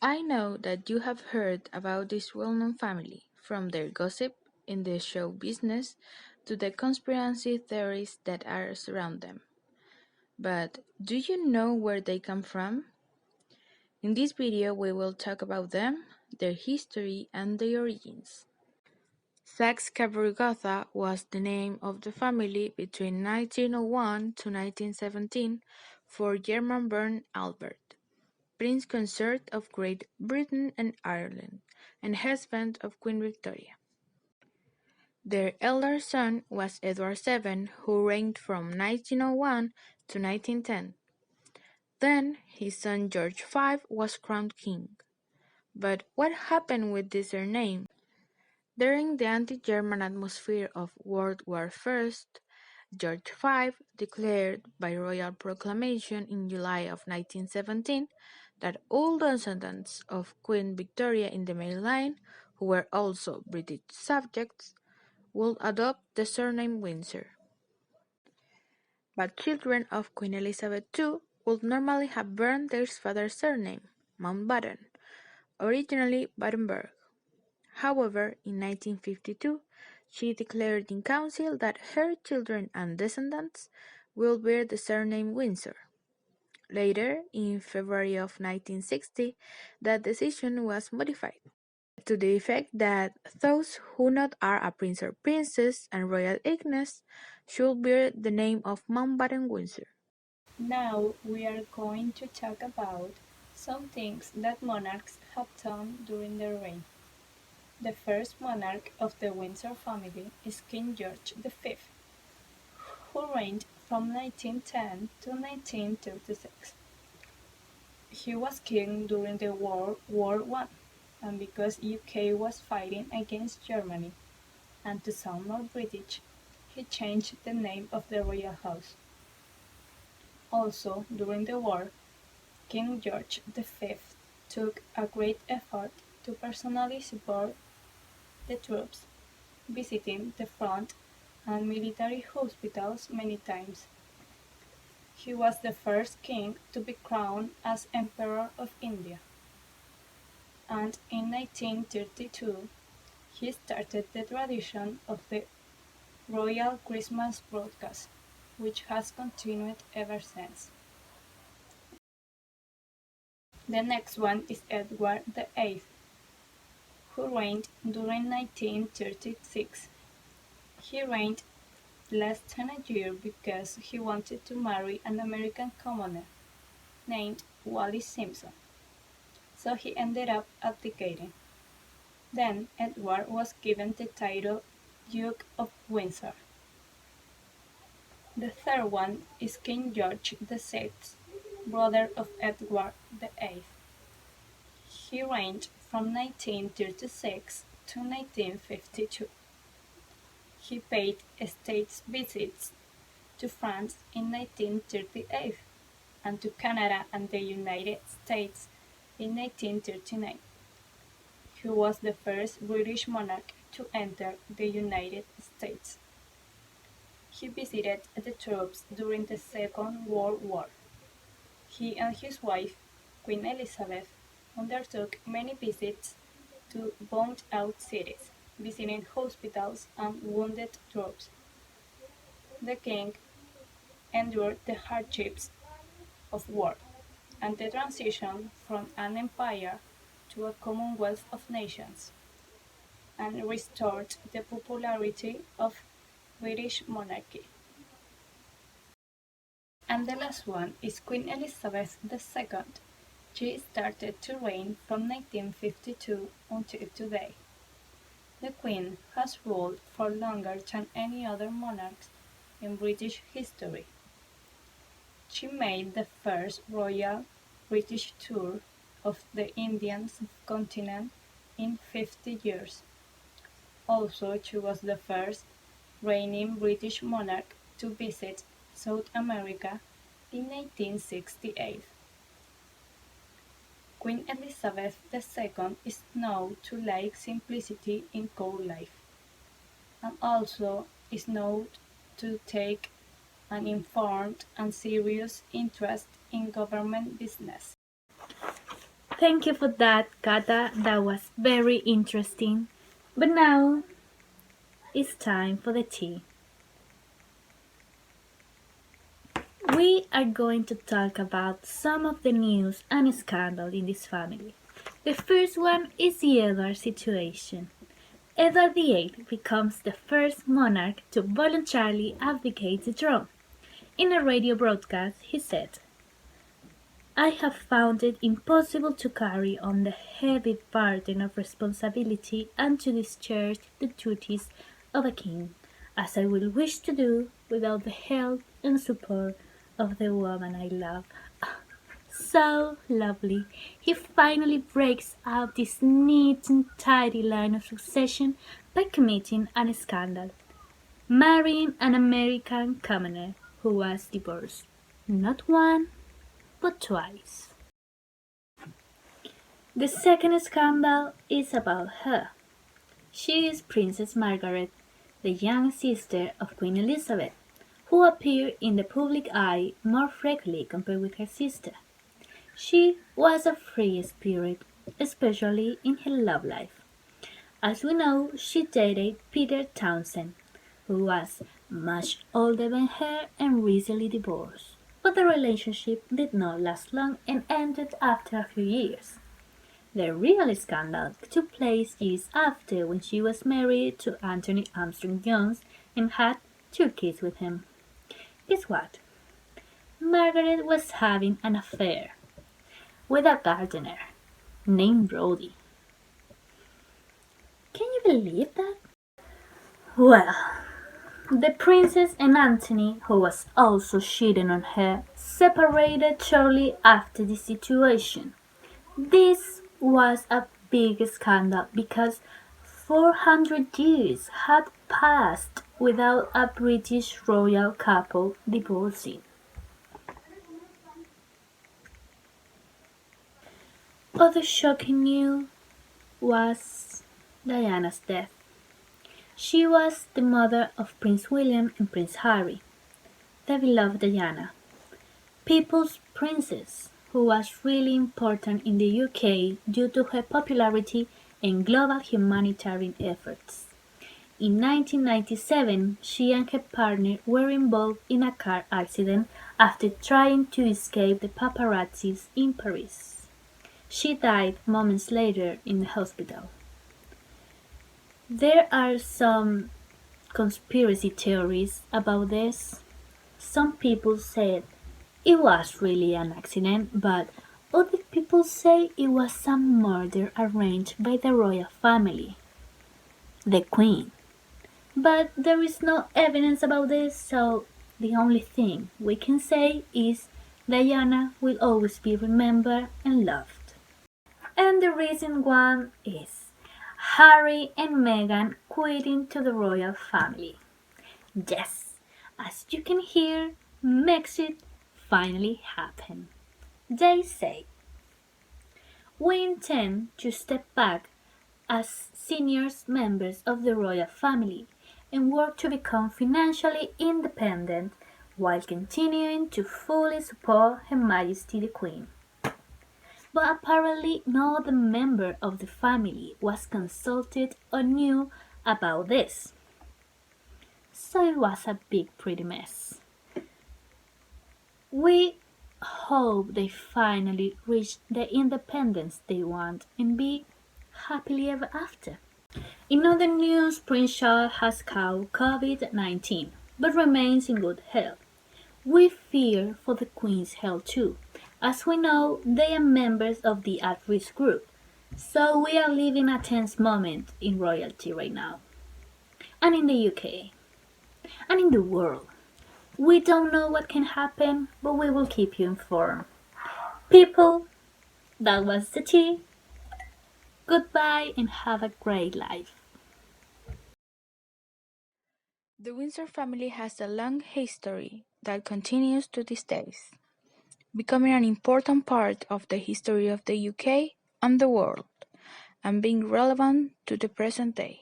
I know that you have heard about this well-known family, from their gossip in the show business to the conspiracy theories that are surround them. But do you know where they come from? In this video we will talk about them, their history and their origins. Saxe-Coburg-Gotha was the name of the family between 1901 to 1917 for German-born Albert, Prince Consort of Great Britain and Ireland, and husband of Queen Victoria. Their elder son was Edward VII, who reigned from 1901 to 1910. Then his son George V was crowned king. But what happened with this surname? During the anti-German atmosphere of World War I, George V declared by royal proclamation in July of 1917 that all descendants of Queen Victoria in the male line, who were also British subjects, would adopt the surname Windsor. But children of Queen Elizabeth II would normally have borne their father's surname, Mountbatten, originally Battenberg. However, in 1952, she declared in council that her children and descendants will bear the surname Windsor. Later, in February of 1960, that decision was modified to the effect that those who not are a prince or princess and royal ignes should bear the name of Mountbatten Windsor. Now we are going to talk about some things that monarchs have done during their reign. The first monarch of the Windsor family is King George V, who reigned from 1910 to 1936. He was king during the World War I, and because UK was fighting against Germany, and to sound more British, he changed the name of the royal house. Also, during the war, King George V took a great effort to personally support the troops, visiting the front and military hospitals many times. He was the first king to be crowned as Emperor of India, and in 1932 he started the tradition of the Royal Christmas broadcast, which has continued ever since. The next one is Edward VIII, who reigned during 1936. He reigned less than a year because he wanted to marry an American commoner named Wallis Simpson, so he ended up abdicating. Then Edward was given the title Duke of Windsor. The third one is King George VI, brother of Edward VIII. He reigned from 1936 to 1952. He paid state visits to France in 1938 and to Canada and the United States in 1939. He was the first British monarch to enter the United States. He visited the troops during the Second World War. He and his wife, Queen Elizabeth, undertook many visits to bombed-out cities, visiting hospitals and wounded troops. The king endured the hardships of war and the transition from an empire to a commonwealth of nations, and restored the popularity of British monarchy. And the last one is Queen Elizabeth II. She started to reign from 1952 until today. The Queen has ruled for longer than any other monarch in British history. She made the first royal British tour of the Indian subcontinent in 50 years. Also, she was the first reigning British monarch to visit South America in 1868. Queen Elizabeth II is known to like simplicity in court life, and also is known to take an informed and serious interest in government business. Thank you for that, Kata. That was very interesting. But now it's time for the tea. We are going to talk about some of the news and scandal in this family. The first one is the Edward situation. Edward VIII becomes the first monarch to voluntarily abdicate the throne. In a radio broadcast, he said, I have found it impossible to carry on the heavy burden of responsibility and to discharge the duties of a king, as I will wish to do without the help and support of the woman I love. So lovely. He finally breaks out this neat and tidy line of succession by committing a scandal, marrying an American commoner who was divorced, not one, but twice. The second scandal is about her. She is Princess Margaret, the young sister of Queen Elizabeth, who appeared in the public eye more frequently compared with her sister. She was a free spirit, especially in her love life. As we know, she dated Peter Townsend, who was much older than her and recently divorced. But the relationship did not last long and ended after a few years. The real scandal took place years after when she was married to Anthony Armstrong Jones and had two kids with him. Guess what? Margaret was having an affair with a gardener named Brody. Can you believe that? Well, the princess and Anthony, who was also cheating on her, separated shortly after the situation. This was a big scandal because 400 years had passed without a British royal couple divorcing. Other shocking news was Diana's death. She was the mother of Prince William and Prince Harry, the beloved Diana, people's princess, who was really important in the UK due to her popularity and global humanitarian efforts. In 1997, she and her partner were involved in a car accident after trying to escape the paparazzis in Paris. She died moments later in the hospital. There are some conspiracy theories about this. Some people said it was really an accident, but other people say it was some murder arranged by the royal family, the Queen. But there is no evidence about this, so the only thing we can say is Diana will always be remembered and loved. And the reason one is Harry and Meghan quitting to the royal family. Yes, as you can hear, Brexit finally happened. They say, we intend to step back as senior members of the royal family and work to become financially independent while continuing to fully support Her Majesty the Queen. But apparently no other member of the family was consulted or knew about this. So it was a big pretty mess. We hope they finally reach the independence they want and be happily ever after. In other news, Prince Charles has caught COVID-19 but remains in good health. We fear for the Queen's health too, as we know they are members of the at-risk group, so we are living a tense moment in royalty right now, and in the UK, and in the world. We don't know what can happen, but we will keep you informed. People, that was the tea. Goodbye and have a great life. The Windsor family has a long history that continues to this day, becoming an important part of the history of the UK and the world, and being relevant to the present day.